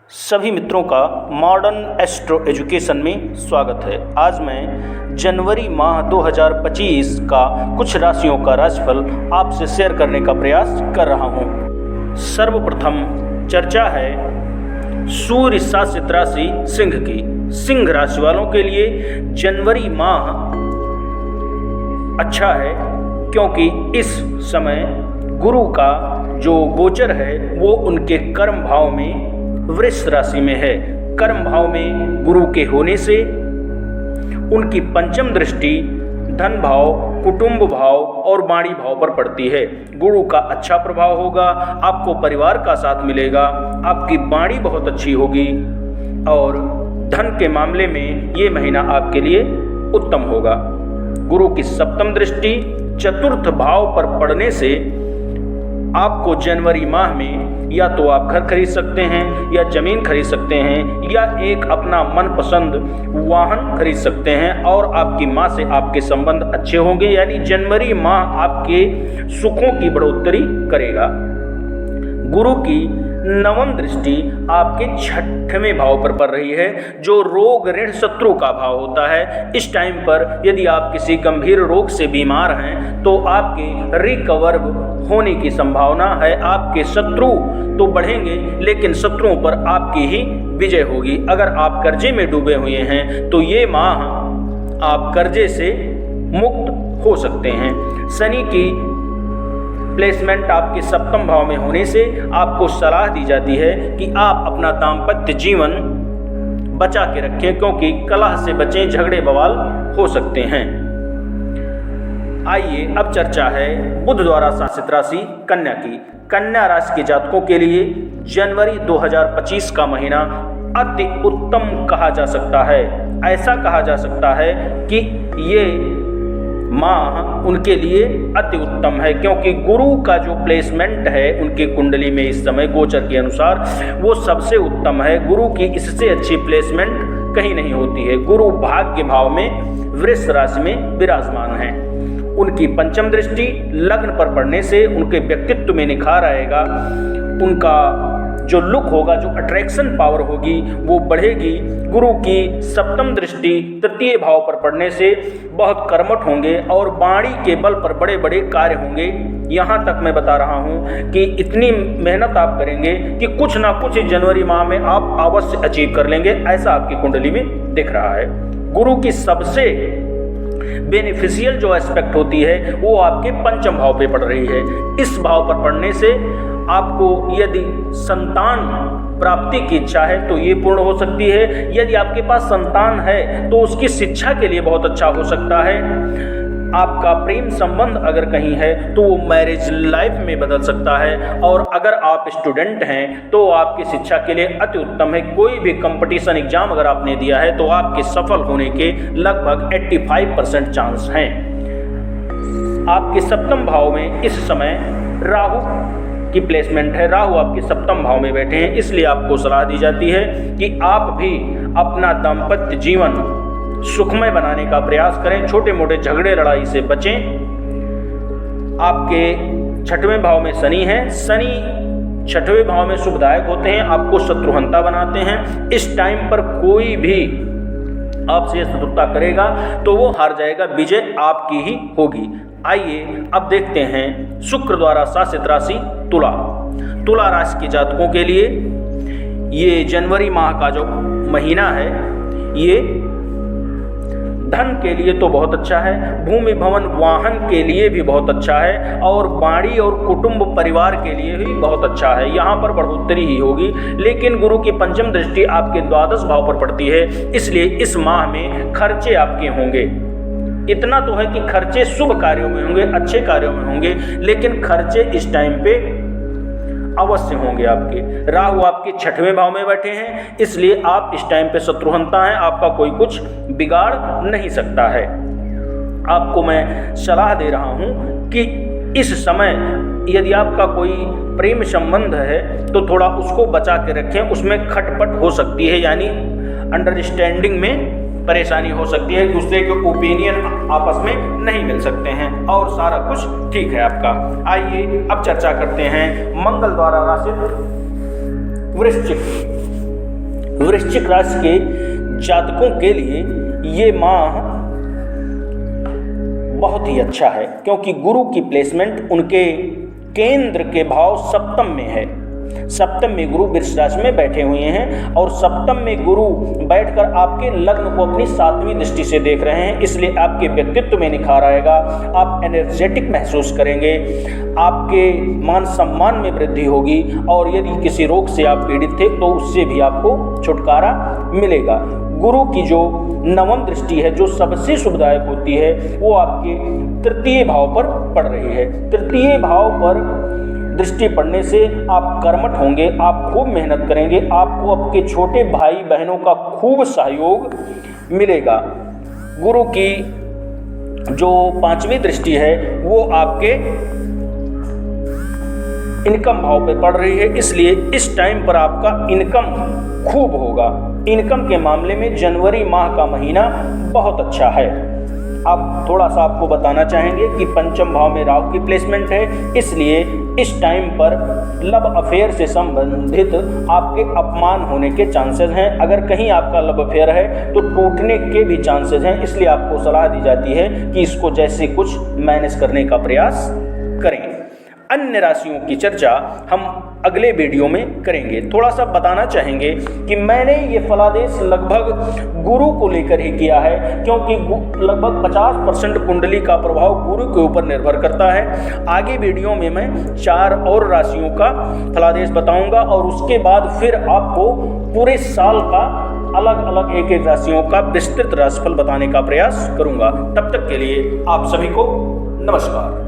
सभी मित्रों का मॉडर्न एस्ट्रो एजुकेशन में स्वागत है। आज मैं जनवरी माह 2025 का कुछ राशियों का राशिफल आपसे शेयर करने का प्रयास कर रहा हूं। सर्वप्रथम चर्चा है सूर्य शासित राशि सिंह की। सिंह राशि वालों के लिए जनवरी माह अच्छा है, क्योंकि इस समय गुरु का जो गोचर है वो उनके कर्म भाव में वृष राशि में है। कर्म भाव में गुरु के होने से उनकी पंचम दृष्टि धन भाव, कुटुंब भाव और वाणी भाव पर पड़ती है। गुरु का अच्छा प्रभाव होगा, आपको परिवार का साथ मिलेगा, आपकी वाणी बहुत अच्छी होगी और धन के मामले में ये महीना आपके लिए उत्तम होगा। गुरु की सप्तम दृष्टि चतुर्थ भाव पर पड़ने से आपको जनवरी माह में या तो आप घर खरीद सकते हैं या ज़मीन खरीद सकते हैं या एक अपना मनपसंद वाहन खरीद सकते हैं और आपकी माँ से आपके संबंध अच्छे होंगे। यानी जनवरी माह आपके सुखों की बढ़ोतरी करेगा। गुरु की नवम दृष्टि आपके छठवें भाव पर पड़ रही है, जो रोग ऋण शत्रु का भाव होता है। इस टाइम पर यदि आप किसी गंभीर रोग से बीमार हैं तो आपके रिकवर होने की संभावना है। आपके शत्रु तो बढ़ेंगे लेकिन शत्रुओं पर आपकी ही विजय होगी। अगर आप कर्जे में डूबे हुए हैं तो ये माह आप कर्जे से मुक्त हो सकते हैं। शनि की प्लेसमेंट आपके सप्तम भाव में होने से आपको सलाह दी जाती है कि आप अपना दाम्पत्य जीवन बचा के रखें, क्योंकि कलह से बचें, झगड़े बवाल हो सकते हैं। आइए अब चर्चा है बुध द्वारा शासित राशि कन्या की। कन्या राशि के जातकों के लिए जनवरी 2025 का महीना अति उत्तम कहा जा सकता है। ऐसा कहा जा सकता है कि ये माह उनके लिए अति उत्तम है, क्योंकि गुरु का जो प्लेसमेंट है उनकी कुंडली में इस समय गोचर के अनुसार वो सबसे उत्तम है। गुरु की इससे अच्छी प्लेसमेंट कहीं नहीं होती है। गुरु भाग्य भाव में वृष राशि में विराजमान है। उनकी पंचम दृष्टि लग्न पर पड़ने से उनके व्यक्तित्व में निखार आएगा। उनका जो लुक होगा, जो अट्रैक्शन पावर होगी वो बढ़ेगी। गुरु की सप्तम दृष्टि तृतीय भाव पर पड़ने से बहुत कर्मठ होंगे और वाणी के बल पर बड़े बड़े कार्य होंगे। यहाँ तक मैं बता रहा हूँ कि इतनी मेहनत आप करेंगे कि कुछ ना कुछ जनवरी माह में आप अवश्य अचीव कर लेंगे। ऐसा आपकी कुंडली में दिख रहा है। गुरु की सबसे बेनिफिशियल जो एस्पेक्ट होती है वो आपके पंचम भाव पे पड़ रही है। इस भाव पर पड़ने से आपको यदि संतान प्राप्ति की इच्छा है तो ये पूर्ण हो सकती है। यदि आपके पास संतान है तो उसकी शिक्षा के लिए बहुत अच्छा हो सकता है। आपका प्रेम संबंध अगर कहीं है तो वो मैरिज लाइफ में बदल सकता है। और अगर आप स्टूडेंट हैं तो आपकी शिक्षा के लिए अति उत्तम है। कोई भी कंपटीशन एग्जाम अगर आपने दिया है तो आपके सफल होने के लगभग 85% चांस हैं। आपके सप्तम भाव में इस समय राहु की प्लेसमेंट है। राहु आपके सप्तम भाव में बैठे हैं, इसलिए आपको सलाह दी जाती है कि आप भी अपना दाम्पत्य जीवन सुखमय बनाने का प्रयास करें। छोटे मोटे झगड़े लड़ाई से बचें। आपके छठवें भाव में शनि है। शनि छठवें भाव में शुभदायक होते हैं, आपको शत्रुहंता बनाते हैं। इस टाइम पर कोई भी आपसे शत्रुता करेगा तो वो हार जाएगा, विजय आपकी ही होगी। आइए अब देखते हैं शुक्र द्वारा शासित राशि तुला। तुला राशि के जातकों के लिए ये जनवरी माह का जो महीना है ये धन के लिए तो बहुत अच्छा है, भूमि भवन वाहन के लिए भी बहुत अच्छा है और वाणी और कुटुंब परिवार के लिए भी बहुत अच्छा है। यहाँ पर बढ़ोतरी ही होगी। लेकिन गुरु की पंचम दृष्टि आपके द्वादश भाव पर पड़ती है, इसलिए इस माह में खर्चे आपके होंगे। इतना तो है कि खर्चे शुभ कार्यों में होंगे, अच्छे कार्यों में होंगे, लेकिन खर्चे इस टाइम पे अवश्य होंगे आपके। राहु आपके छठवें भाव में बैठे हैं, इसलिए आप इस टाइम पे शत्रुहंता हैं। आपका कोई कुछ बिगाड़ नहीं सकता है। आपको मैं सलाह दे रहा हूं कि इस समय यदि आपका कोई प्रेम संबंध है तो थोड़ा उसको बचा के रखें। उसमें खटपट हो सकती है, यानी अंडरस्टैंडिंग में परेशानी हो सकती है। दूसरे के ओपिनियन आपस में नहीं मिल सकते हैं और सारा कुछ ठीक है आपका। आइए अब चर्चा करते हैं मंगल द्वारा राशित वृश्चिक। वृश्चिक राशि के जातकों के लिए ये माह बहुत ही अच्छा है, क्योंकि गुरु की प्लेसमेंट उनके केंद्र के भाव सप्तम में है। सप्तम में गुरु वृश्चिक राशि में बैठे हुए हैं और सप्तम में गुरु बैठकर आपके लग्न को अपनी 7वीं दृष्टि से देख रहे हैं, इसलिए आपके व्यक्तित्व में निखार आएगा। आप एनर्जेटिक महसूस करेंगे, आपके मान सम्मान में वृद्धि होगी और यदि किसी रोग से आप पीड़ित थे तो उससे भी आपको छुटकारा मिलेगा। गुरु की जो 9वीं दृष्टि है, जो सबसे शुभदायक होती है, वो आपके 3य भाव पर पड़ रही है। 3य भाव पर दृष्टि पड़ने से आप कर्मठ होंगे, आप खूब मेहनत करेंगे, आपको आपके छोटे भाई बहनों का खूब सहयोग मिलेगा। गुरु की जो 5वीं दृष्टि है वो आपके इनकम भाव पे पड़ रही है, इसलिए इस टाइम पर आपका इनकम खूब होगा। इनकम के मामले में जनवरी माह का महीना बहुत अच्छा है। अब थोड़ा सा आपको बताना चाहेंगे कि 5म भाव में राहु की प्लेसमेंट है, इसलिए इस टाइम पर लव अफेयर से संबंधित आपके अपमान होने के चांसेस हैं। अगर कहीं आपका लव अफेयर है तो टूटने के भी चांसेस हैं, इसलिए आपको सलाह दी जाती है कि इसको जैसे कुछ मैनेज करने का प्रयास करें। अन्य राशियों की चर्चा हम अगले वीडियो में करेंगे। थोड़ा सा बताना चाहेंगे कि मैंने ये फलादेश लगभग गुरु को लेकर ही किया है, क्योंकि लगभग 50% कुंडली का प्रभाव गुरु के ऊपर निर्भर करता है। आगे वीडियो में मैं 4 और राशियों का फलादेश बताऊंगा और उसके बाद फिर आपको पूरे साल का अलग अलग एक राशियों का विस्तृत राशिफल बताने का प्रयास करूंगा। तब तक के लिए आप सभी को नमस्कार।